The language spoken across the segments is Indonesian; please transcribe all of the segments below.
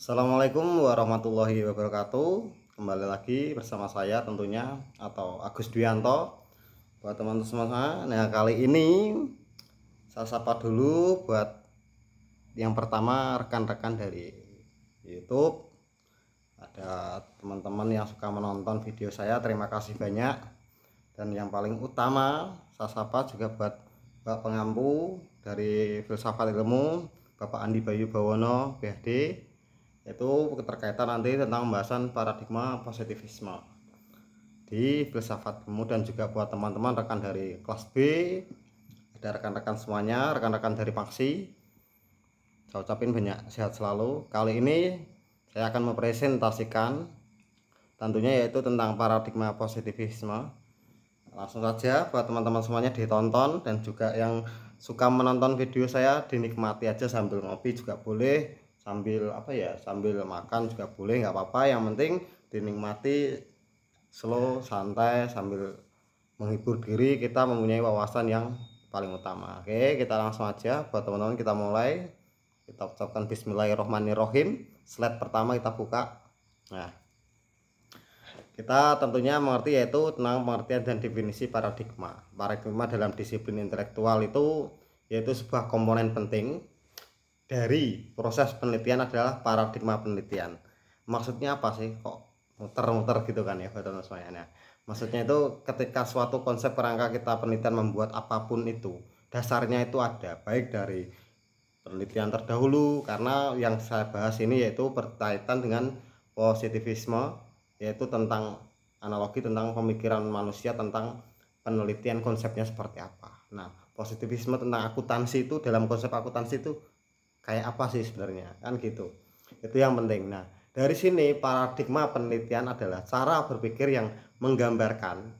Assalamualaikum warahmatullahi wabarakatuh. Kembali lagi bersama saya tentunya atau Agus Dwianto. Buat teman-teman semua, nah kali ini saya sapa dulu buat yang pertama rekan-rekan dari YouTube. Ada teman-teman yang suka menonton video saya, terima kasih banyak. Dan yang paling utama saya sapa juga buat Pak Pengampu dari Filsafat Ilmu, Bapak Andi Bayu Bawono, PhD, yaitu keterkaitan nanti tentang pembahasan paradigma positivisme di filsafat ilmu. Dan juga buat teman-teman rekan dari kelas B, ada rekan-rekan semuanya, rekan-rekan dari Paksi, saya ucapin banyak sehat selalu. Kali ini saya akan mempresentasikan tentunya yaitu tentang paradigma positivisme. Langsung saja buat teman-teman semuanya ditonton, dan juga yang suka menonton video saya dinikmati aja sambil ngopi juga boleh, sambil sambil makan juga boleh, nggak apa-apa, yang penting dinikmati slow santai sambil menghibur diri, kita mempunyai wawasan yang paling utama. Oke, kita langsung aja buat teman-teman, kita mulai. Kita ucapkan bismillahirrohmanirrohim. Slide pertama kita buka. Nah, kita tentunya mengerti yaitu tentang pengertian dan definisi paradigma. Paradigma dalam disiplin intelektual itu yaitu sebuah komponen penting dari proses penelitian adalah paradigma penelitian. Maksudnya apa sih? Kok muter-muter gitu kan ya teman-teman semuanya. Maksudnya itu ketika suatu konsep kerangka kita penelitian membuat apapun itu, dasarnya itu ada baik dari penelitian terdahulu, karena yang saya bahas ini yaitu berkaitan dengan positivisme, yaitu tentang analogi tentang pemikiran manusia tentang penelitian konsepnya seperti apa. Nah, positivisme tentang akuntansi itu, dalam konsep akuntansi itu kayak apa sih sebenarnya, kan gitu. Itu yang penting. Nah, dari sini paradigma penelitian adalah cara berpikir yang menggambarkan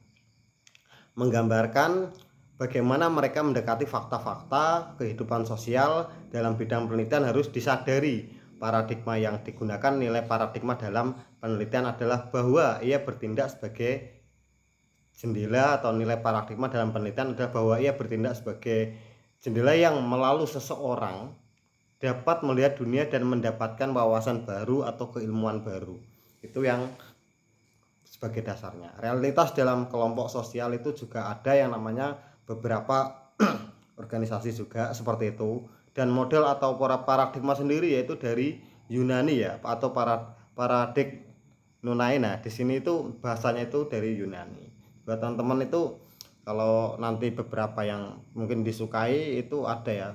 bagaimana mereka mendekati fakta-fakta kehidupan sosial dalam bidang penelitian. Harus disadari paradigma yang digunakan, nilai paradigma dalam penelitian adalah bahwa ia bertindak sebagai jendela, atau nilai paradigma dalam penelitian adalah bahwa ia bertindak sebagai jendela yang melalui seseorang dapat melihat dunia dan mendapatkan wawasan baru atau keilmuan baru. Itu yang sebagai dasarnya. Realitas dalam kelompok sosial itu juga ada yang namanya beberapa organisasi juga seperti itu. Dan model atau paradigma sendiri yaitu dari Yunani ya, atau paradigma. Nah, di sini itu bahasanya itu dari Yunani. Buat teman-teman itu kalau nanti beberapa yang mungkin disukai itu ada ya,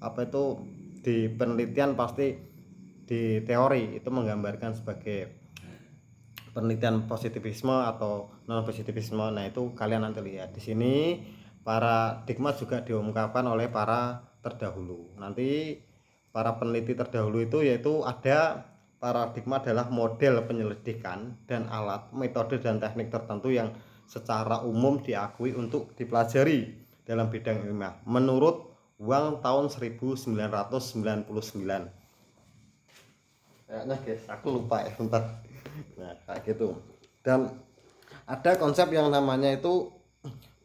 apa itu di penelitian pasti di teori itu menggambarkan sebagai penelitian positivisme atau non positivisme. Nah, itu kalian nanti lihat di sini. Paradigma juga diungkapkan oleh para terdahulu. Nanti para peneliti terdahulu itu yaitu ada paradigma adalah model penyelidikan dan alat, metode dan teknik tertentu yang secara umum diakui untuk dipelajari dalam bidang ilmiah menurut Wang tahun 1999. Kayaknya guys, aku lupa ya, bentar. Nah, kayak gitu. Dan ada konsep yang namanya itu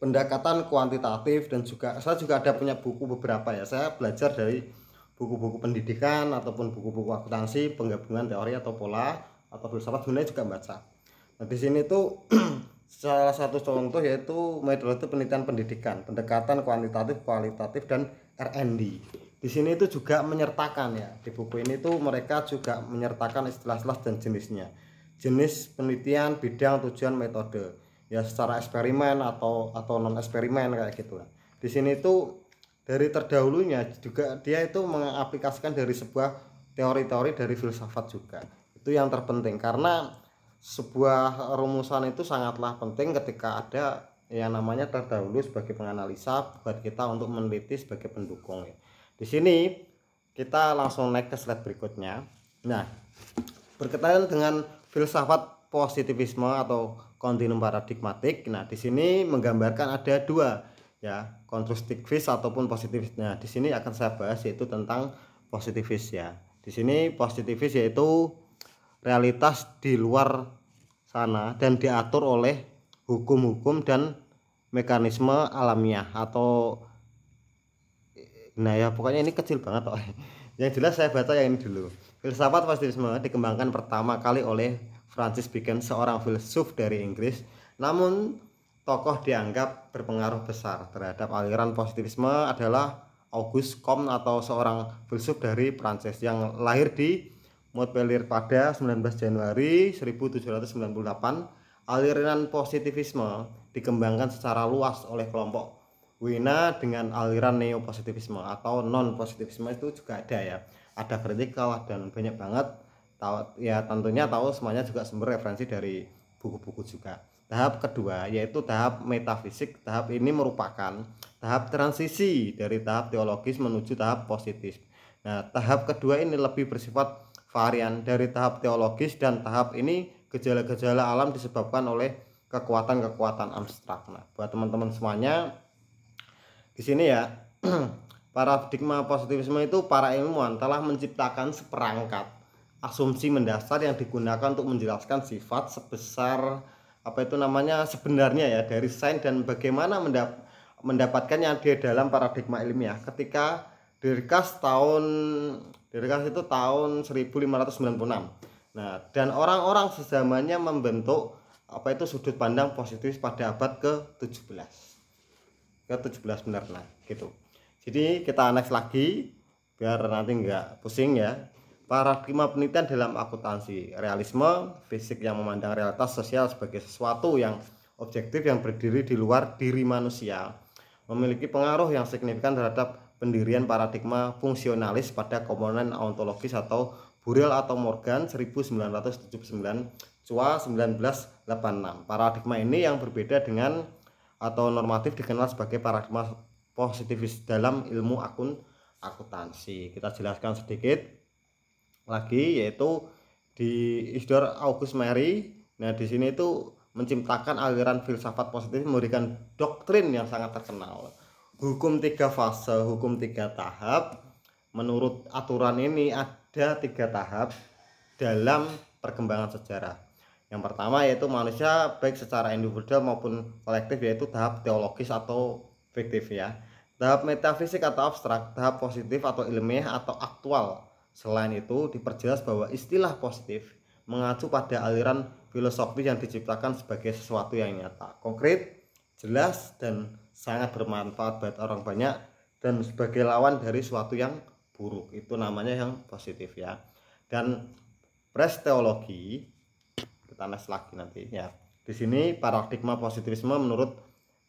pendekatan kuantitatif, dan juga saya juga ada punya buku beberapa ya. Saya belajar dari buku-buku pendidikan ataupun buku-buku akuntansi, penggabungan teori atau pola atau filsafat, sebenarnya juga baca. Nah, di sini tuh salah satu contoh yaitu metode penelitian pendidikan, pendekatan kuantitatif, kualitatif, dan R&D. Di sini itu juga menyertakan ya, di buku ini tuh mereka juga menyertakan istilah-istilah dan jenisnya. Jenis penelitian, bidang, tujuan, metode. Ya secara eksperimen atau non eksperimen kayak gitu. Di sini tuh dari terdahulunya juga dia itu mengaplikasikan dari sebuah teori-teori dari filsafat juga. Itu yang terpenting, karena sebuah rumusan itu sangatlah penting ketika ada yang namanya terdahulu sebagai penganalisa buat kita untuk meneliti sebagai pendukung ya. Di sini kita langsung naik ke slide berikutnya. Nah, berkaitan dengan filsafat positivisme atau kontinum paradigmatik. Nah, di sini menggambarkan ada dua ya, konstruktivis ataupun positivis. Nah, di sini akan saya bahas yaitu tentang positivis ya. Di sini positivis yaitu realitas di luar sana dan diatur oleh hukum-hukum dan mekanisme alamiah, atau Nah ya pokoknya ini kecil banget kok. Yang jelas saya baca yang ini dulu. Filsafat positivisme dikembangkan pertama kali oleh Francis Bacon, seorang filsuf dari Inggris. Namun tokoh dianggap berpengaruh besar terhadap aliran positivisme adalah Auguste Comte, atau seorang filsuf dari Prancis yang lahir di Montpellier pada 19 Januari 1798. Aliran positivisme dikembangkan secara luas oleh kelompok Wina dengan aliran neopositivisme atau non positivisme itu juga ada ya, ada kritikal dan banyak banget. Tahu ya, tentunya tahu semuanya juga sumber referensi dari buku-buku juga. Tahap kedua yaitu tahap metafisik. Tahap ini merupakan tahap transisi dari tahap teologis menuju tahap positif. Nah, tahap kedua ini lebih bersifat varian dari tahap teologis, dan tahap ini gejala-gejala alam disebabkan oleh kekuatan-kekuatan abstrak. Nah, buat teman-teman semuanya di sini ya, paradigma positivisme itu para ilmuwan telah menciptakan seperangkat asumsi mendasar yang digunakan untuk menjelaskan sifat sebesar apa itu namanya sebenarnya ya dari sains, dan bagaimana mendapatkannya di dalam paradigma ilmiah. Ketika Dirkas itu tahun 1596. Nah, dan orang-orang sezamannya membentuk apa itu sudut pandang positif pada abad ke-17 benar. Nah gitu. Jadi kita next lagi biar nanti nggak pusing ya. Paradigma penelitian dalam akuntansi. Realisme fisik yang memandang realitas sosial sebagai sesuatu yang objektif yang berdiri di luar diri manusia, memiliki pengaruh yang signifikan terhadap pendirian paradigma fungsionalis pada komponen ontologis atau Burrell atau Morgan 1979, Chua 1986. Paradigma ini yang berbeda dengan atau normatif dikenal sebagai paradigma positivis dalam ilmu akuntansi. Kita jelaskan sedikit lagi, yaitu di Isidore Auguste Mary. Nah, di sini itu menciptakan aliran filsafat positif, memberikan doktrin yang sangat terkenal. Hukum 3 fase, hukum 3 tahap. Menurut aturan ini ada 3 tahap dalam perkembangan sejarah. Yang pertama yaitu manusia baik secara individual maupun kolektif, yaitu tahap teologis atau fiktif ya. Tahap metafisik atau abstrak, tahap positif atau ilmiah atau aktual. Selain itu diperjelas bahwa istilah positif mengacu pada aliran filosofi yang diciptakan sebagai sesuatu yang nyata, konkret, jelas, dan sangat bermanfaat buat orang banyak, dan sebagai lawan dari sesuatu yang buruk. Itu namanya yang positif ya. Dan presteologi kita next lagi nanti ya. Di sini paradigma positivisme menurut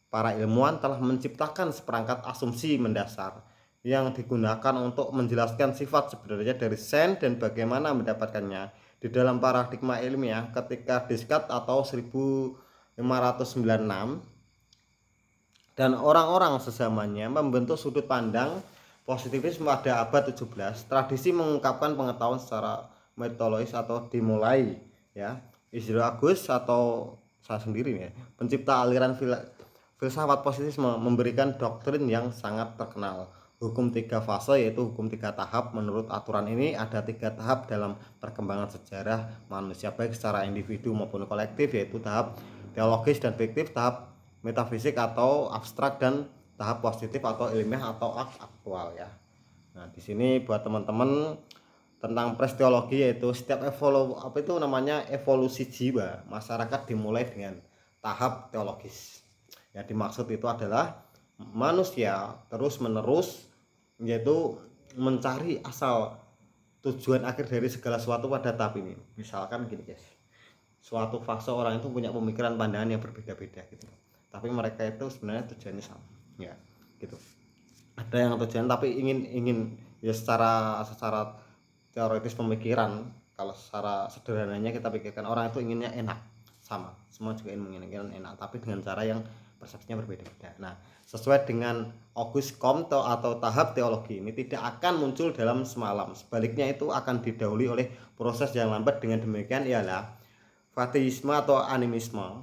para ilmuwan telah menciptakan seperangkat asumsi mendasar yang digunakan untuk menjelaskan sifat sebenarnya dari sains dan bagaimana mendapatkannya. Di dalam paradigma ilmiah ketika Descartes atau 1596 dan orang-orang sezamannya membentuk sudut pandang positivisme pada abad 17, tradisi mengungkapkan pengetahuan secara metodologis atau dimulai ya. Isidore Auguste atau saya sendiri ya, pencipta aliran filsafat positivisme, memberikan doktrin yang sangat terkenal. Hukum 3 fase yaitu hukum 3 tahap. Menurut aturan ini ada 3 tahap dalam perkembangan sejarah manusia baik secara individu maupun kolektif, yaitu tahap teologis dan fiktif, tahap metafisik atau abstrak, dan tahap positif atau ilmiah atau aktual ya. Nah, di sini buat teman-teman tentang presteologi, yaitu setiap evolusi jiwa masyarakat dimulai dengan tahap teologis. Yang dimaksud itu adalah manusia terus menerus yaitu mencari asal tujuan akhir dari segala sesuatu pada tahap ini. Misalkan gini guys, suatu fase orang itu punya pemikiran pandangan yang berbeda-beda gitu, tapi mereka itu sebenarnya tujuannya sama ya gitu. Ada yang tujuan tapi ingin ya secara teoritis pemikiran, kalau secara sederhananya kita pikirkan orang itu inginnya enak, sama semua juga ingin menginginkan enak, tapi dengan cara yang persepsinya berbeda-beda. Nah, sesuai dengan Auguste Comte atau tahap teologi ini tidak akan muncul dalam semalam, sebaliknya itu akan didahului oleh proses yang lambat. Dengan demikian ialah fateisme atau animisme,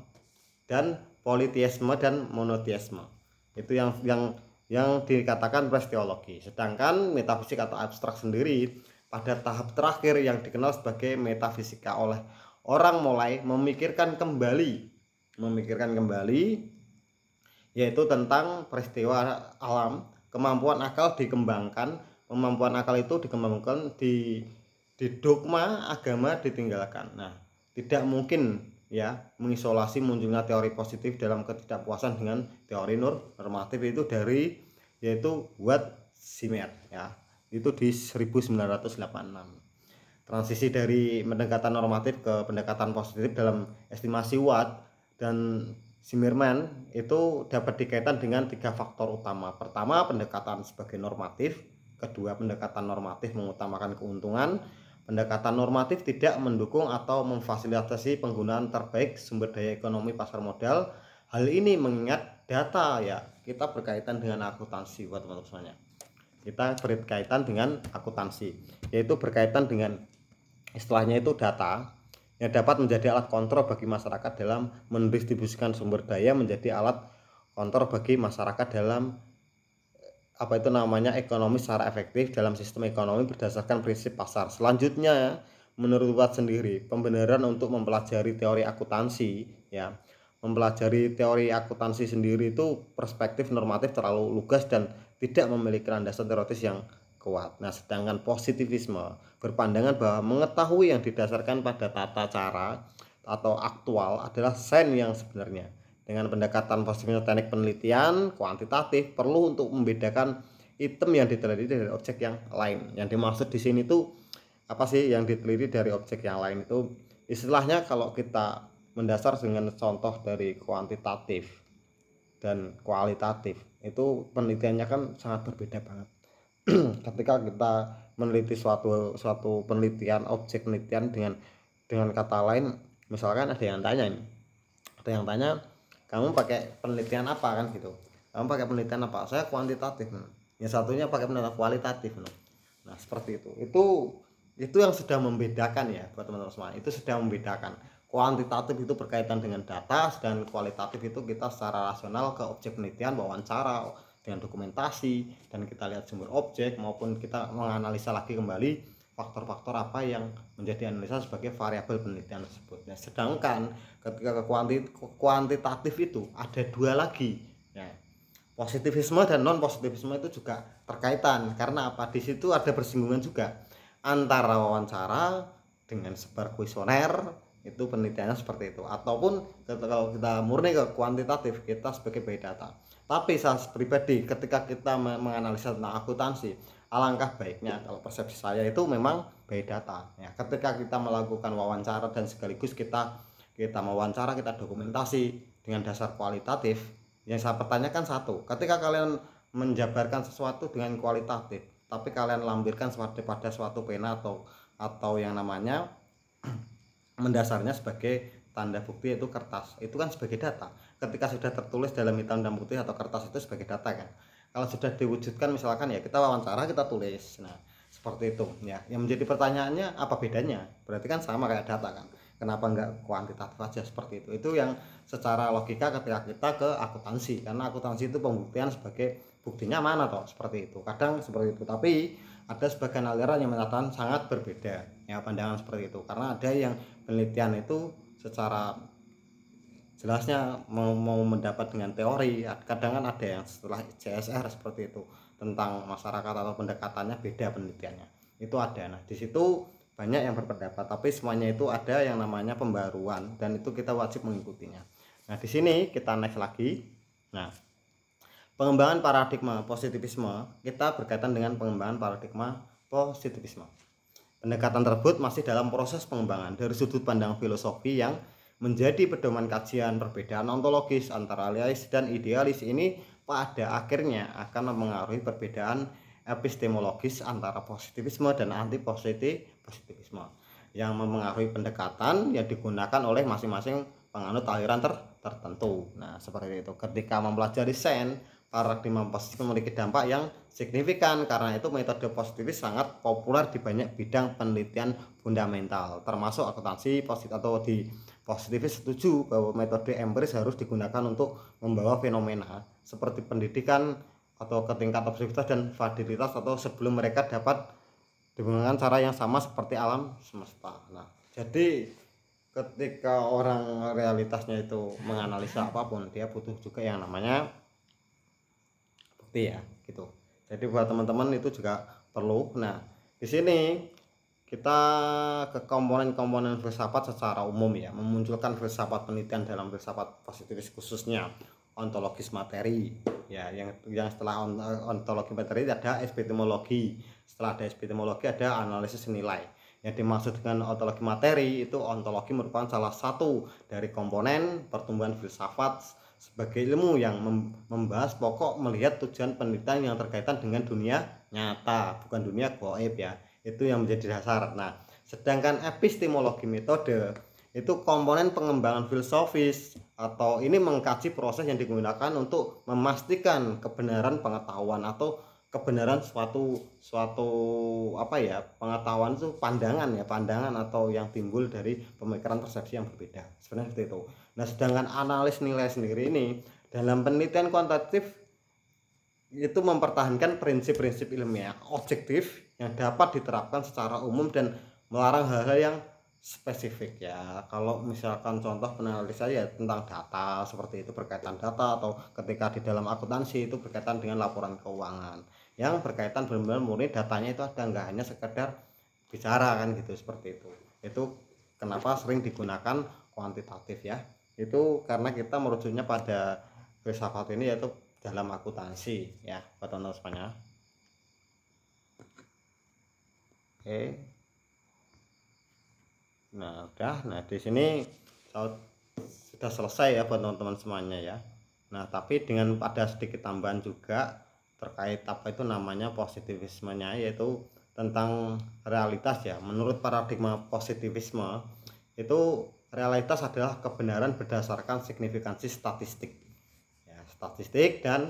dan politeisme dan monoteisme. Itu yang dikatakan presteologi. Sedangkan metafisik atau abstrak sendiri pada tahap terakhir yang dikenal sebagai metafisika, oleh orang mulai memikirkan kembali yaitu tentang peristiwa alam, kemampuan akal dikembangkan, kemampuan akal itu dikembangkan di dogma agama ditinggalkan. Nah, tidak mungkin ya mengisolasi munculnya teori positif dalam ketidakpuasan dengan teori normatif itu dari yaitu Watt Simet ya. Itu di 1986. Transisi dari pendekatan normatif ke pendekatan positif dalam estimasi Watt dan Zimmerman itu dapat dikaitkan dengan 3 faktor utama. Pertama, pendekatan sebagai normatif. Kedua, pendekatan normatif mengutamakan keuntungan. Pendekatan normatif tidak mendukung atau memfasilitasi penggunaan terbaik sumber daya ekonomi pasar modal. Hal ini mengingat data ya, kita berkaitan dengan akuntansi buat teman-teman semuanya. Kita berkaitan dengan akuntansi, yaitu berkaitan dengan istilahnya itu data yang dapat menjadi alat kontrol bagi masyarakat dalam mendistribusikan sumber daya, menjadi alat kontrol bagi masyarakat dalam apa itu namanya ekonomi secara efektif dalam sistem ekonomi berdasarkan prinsip pasar. Selanjutnya, menurut Watt sendiri, pembenaran untuk mempelajari teori akuntansi ya. Mempelajari teori akuntansi sendiri itu perspektif normatif terlalu lugas dan tidak memiliki landasan teoritis yang kuat. Nah, sedangkan positivisme berpandangan bahwa mengetahui yang didasarkan pada tata cara atau aktual adalah sains yang sebenarnya. Dengan pendekatan positifnya teknik penelitian kuantitatif perlu untuk membedakan item yang diteliti dari objek yang lain. Yang dimaksud di sini tuh apa sih yang diteliti dari objek yang lain itu istilahnya kalau kita mendasar dengan contoh dari kuantitatif dan kualitatif itu penelitiannya kan sangat berbeda banget. Ketika kita meneliti suatu penelitian objek penelitian dengan kata lain, misalkan ada yang tanya kamu pakai penelitian apa kan gitu, kamu pakai penelitian apa, saya kuantitatif, yang satunya pakai penelitian kualitatif. Nah seperti itu yang sudah membedakan ya buat teman-teman semua, itu sudah membedakan. Kuantitatif itu berkaitan dengan data dan kualitatif itu kita secara rasional ke objek penelitian, wawancara dengan dokumentasi, dan kita lihat sumber objek maupun kita menganalisa lagi kembali faktor-faktor apa yang menjadi analisa sebagai variabel penelitian tersebut. Nah, sedangkan ketika ke kuantitatif itu ada dua lagi ya. Positivisme dan non positivisme itu juga terkaitan karena apa, di situ ada bersinggungan juga antara wawancara dengan sebar kuesioner, itu penelitiannya seperti itu. Ataupun kalau kita murni ke kuantitatif, kita sebagai by data. Tapi saya pribadi ketika kita menganalisa tentang akuntansi, alangkah baiknya kalau persepsi saya itu memang by data ya. Ketika kita melakukan wawancara dan sekaligus kita mewawancara, kita dokumentasi dengan dasar kualitatif, yang saya pertanyakan satu, ketika kalian menjabarkan sesuatu dengan kualitatif tapi kalian lampirkan pada suatu pena atau yang namanya mendasarnya sebagai tanda bukti yaitu kertas, itu kan sebagai data. Ketika sudah tertulis dalam hitam dan putih atau kertas itu sebagai data kan. Kalau sudah diwujudkan misalkan ya kita wawancara, kita tulis. Nah seperti itu ya. Yang menjadi pertanyaannya apa bedanya, berarti kan sama kayak data kan, kenapa enggak kuantitatif aja seperti itu. Itu yang secara logika ketika kita ke akuntansi, karena akuntansi itu pembuktian sebagai buktinya mana toh, seperti itu. Kadang seperti itu, tapi ada sebagian aliran yang menyatakan sangat berbeda ya pandangan seperti itu, karena ada yang penelitian itu secara jelasnya mau mendapat dengan teori, kadang kan ada yang setelah CSR seperti itu tentang masyarakat atau pendekatannya beda penelitiannya itu ada. Nah di situ banyak yang berpendapat, tapi semuanya itu ada yang namanya pembaruan dan itu kita wajib mengikutinya. Nah di sini kita next lagi. Nah pengembangan paradigma positivisme, kita berkaitan dengan pengembangan paradigma positivisme. Pendekatan tersebut masih dalam proses pengembangan dari sudut pandang filosofi yang menjadi pedoman kajian perbedaan ontologis antara realis dan idealis ini pada akhirnya akan mempengaruhi perbedaan epistemologis antara positivisme dan anti positivisme yang mempengaruhi pendekatan yang digunakan oleh masing-masing penganut aliran tertentu. Nah seperti itu. Ketika mempelajari sains, paradigma positif memiliki dampak yang signifikan karena itu metode positivis sangat populer di banyak bidang penelitian fundamental termasuk akuntansi positif. Atau di positivis setuju bahwa metode empiris harus digunakan untuk membawa fenomena seperti pendidikan atau ke tingkat objektivitas dan validitas atau sebelum mereka dapat digunakan cara yang sama seperti alam semesta. Nah jadi ketika orang realitasnya itu menganalisa apapun, dia butuh juga yang namanya ya gitu. Jadi buat teman-teman itu juga perlu. Nah, di sini kita ke komponen-komponen filsafat secara umum ya, memunculkan filsafat penelitian dalam filsafat positivis khususnya ontologis materi ya, yang setelah ontologi materi ada epistemologi, setelah ada epistemologi ada analisis nilai. Yang dimaksud dengan ontologi materi itu, ontologi merupakan salah satu dari komponen pertumbuhan filsafat sebagai ilmu yang membahas pokok melihat tujuan penelitian yang terkaitan dengan dunia nyata, bukan dunia gaib ya. Itu yang menjadi dasar. Nah, sedangkan epistemologi metode itu komponen pengembangan filosofis, atau ini mengkaji proses yang digunakan untuk memastikan kebenaran pengetahuan atau kebenaran suatu apa ya, pengetahuan itu pandangan atau yang timbul dari pemikiran persepsi yang berbeda, sebenarnya seperti itu. Nah, sedangkan analis nilai sendiri ini dalam penelitian kuantitatif itu mempertahankan prinsip-prinsip ilmiah objektif yang dapat diterapkan secara umum dan melarang hal-hal yang spesifik ya. Kalau misalkan contoh penelitian ya tentang data, seperti itu berkaitan data, atau ketika di dalam akuntansi itu berkaitan dengan laporan keuangan yang berkaitan benar-benar murni datanya itu ada, nggak hanya sekedar bicara kan gitu, seperti itu. Itu kenapa sering digunakan kuantitatif ya, itu karena kita merujuknya pada filsafat ini yaitu dalam akuntansi ya, buat teman-teman semuanya. Oke. Nah, udah. Nah, di sini sudah selesai ya buat teman-teman semuanya ya. Nah, tapi dengan ada sedikit tambahan juga terkait apa itu namanya positivismenya, yaitu tentang realitas ya. Menurut paradigma positivisme itu realitas adalah kebenaran berdasarkan signifikansi statistik ya, statistik dan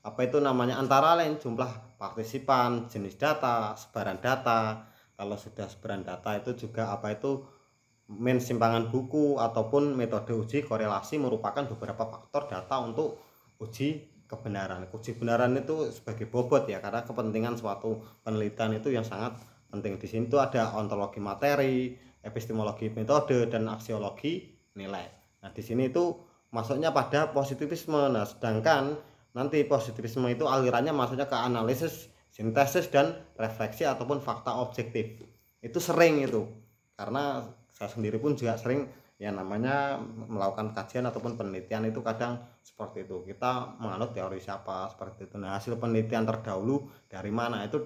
apa itu namanya antara lain jumlah partisipan, jenis data, sebaran data. Kalau sudah sebaran data itu juga apa itu simpangan buku ataupun metode uji korelasi merupakan beberapa faktor data untuk uji kebenaran. Uji kebenaran itu sebagai bobot ya, karena kepentingan suatu penelitian itu yang sangat penting. Di sini tuh ada ontologi materi, epistemologi metode, dan aksiologi nilai. Nah, di sini itu masuknya pada positivisme. Nah, sedangkan nanti positivisme itu alirannya masuknya ke analisis, sintesis, dan refleksi ataupun fakta objektif. Itu sering itu, karena saya sendiri pun juga sering yang namanya melakukan kajian ataupun penelitian itu kadang seperti itu, kita menganut teori siapa seperti itu. Nah, hasil penelitian terdahulu dari mana itu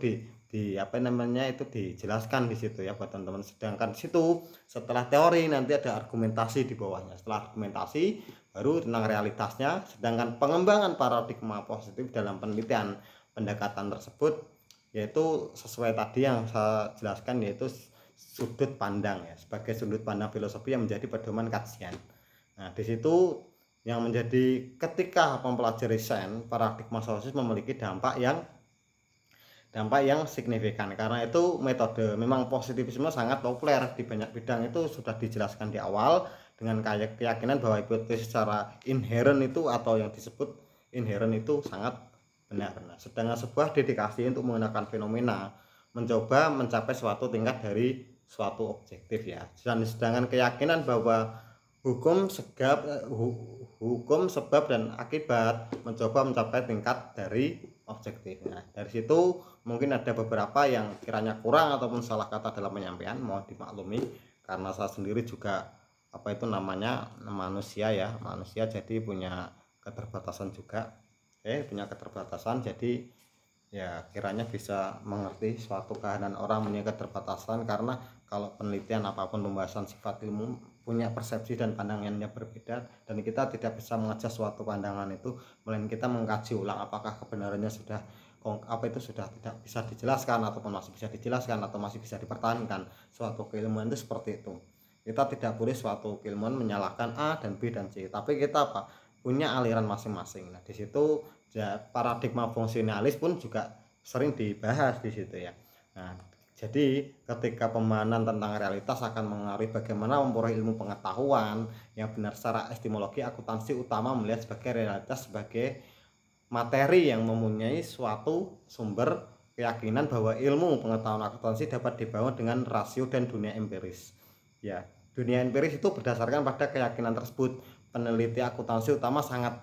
di apa namanya itu dijelaskan di situ ya buat teman-teman. Sedangkan di situ setelah teori nanti ada argumentasi di bawahnya. Setelah argumentasi baru tentang realitasnya. Sedangkan pengembangan paradigma positif dalam penelitian pendekatan tersebut yaitu sesuai tadi yang saya jelaskan, yaitu sudut pandang ya, sebagai sudut pandang filosofi yang menjadi pedoman kajian. Nah, di situ yang menjadi ketika mempelajari sains, paradigma sosial memiliki dampak yang signifikan. Karena itu metode memang positivisme sangat populer di banyak bidang, itu sudah dijelaskan di awal dengan keyakinan bahwa hipotesis secara inheren itu atau yang disebut inheren itu sangat benar. Sedangkan sebuah dedikasi untuk menggunakan fenomena mencoba mencapai suatu tingkat dari suatu objektif ya. Dan sedangkan keyakinan bahwa hukum sebab dan akibat mencoba mencapai tingkat dari objektif. Nah, dari situ mungkin ada beberapa yang kiranya kurang ataupun salah kata dalam penyampaian, mohon dimaklumi karena saya sendiri juga apa itu namanya manusia ya, manusia jadi punya keterbatasan juga. Punya keterbatasan, jadi ya kiranya bisa mengerti suatu keadaan orang punya keterbatasan, karena kalau penelitian apapun pembahasan sifat ilmu punya persepsi dan pandangannya berbeda, dan kita tidak bisa mengejar suatu pandangan itu, melainkan kita mengkaji ulang apakah kebenarannya sudah tidak bisa dijelaskan ataupun masih bisa dijelaskan atau masih bisa dipertahankan. Suatu keilmuan itu seperti itu. Kita tidak boleh suatu keilmuan menyalahkan A dan B dan C, tapi kita punya aliran masing-masing. Nah, di situ ya, paradigma fungsionalis pun juga sering dibahas di situ ya. Nah, jadi ketika pemahaman tentang realitas akan mengaruhi bagaimana memperoleh ilmu pengetahuan yang benar secara epistemologi, akuntansi utama melihat sebagai realitas sebagai materi yang mempunyai suatu sumber keyakinan bahwa ilmu pengetahuan akuntansi dapat dibangun dengan rasio dan dunia empiris. Ya, dunia empiris itu berdasarkan pada keyakinan tersebut. Peneliti akuntansi utama sangat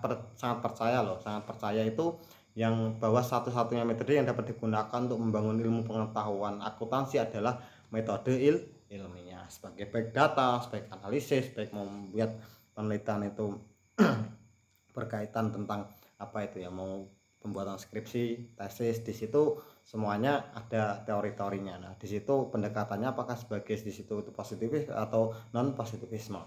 percaya itu yang bahwa satu-satunya metode yang dapat digunakan untuk membangun ilmu pengetahuan akuntansi adalah metode ilmiah, sebagai baik data, sebagai analisis, baik membuat penelitian itu berkaitan tentang apa itu ya, mau pembuatan skripsi, tesis, di situ semuanya ada teori-teorinya. Nah, di situ pendekatannya apakah sebagai di situ itu positifis atau non positivisme.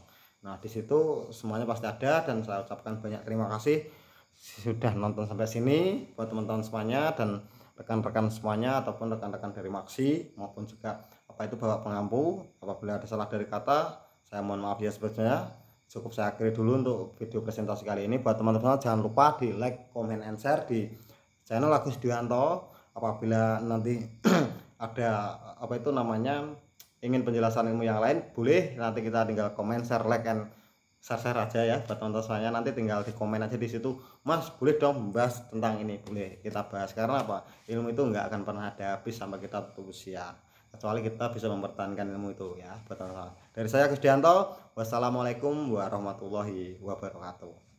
Nah, di situ semuanya pasti ada, dan saya ucapkan banyak terima kasih sudah nonton sampai sini buat teman-teman semuanya dan rekan-rekan semuanya, ataupun rekan-rekan dari Maksi maupun juga apa itu Bapak Pengampu. Apabila ada salah dari kata, saya mohon maaf ya sebetulnya. Cukup saya akhiri dulu untuk video presentasi kali ini. Buat teman-teman jangan lupa di like, comment, and share di channel Agus Dwianto. Apabila nanti ada apa itu namanya ingin penjelasan ilmu yang lain, boleh nanti kita tinggal komen, share, like, and share aja ya buat teman-teman semuanya. Nanti tinggal di komen aja di situ, Mas boleh dong membahas tentang ini, boleh kita bahas. Karena apa, ilmu itu nggak akan pernah ada habis sampai kita tutup usia, kecuali kita bisa mempertahankan ilmu itu ya buat teman-teman. Dari saya Agus Dianto, wassalamualaikum warahmatullahi wabarakatuh.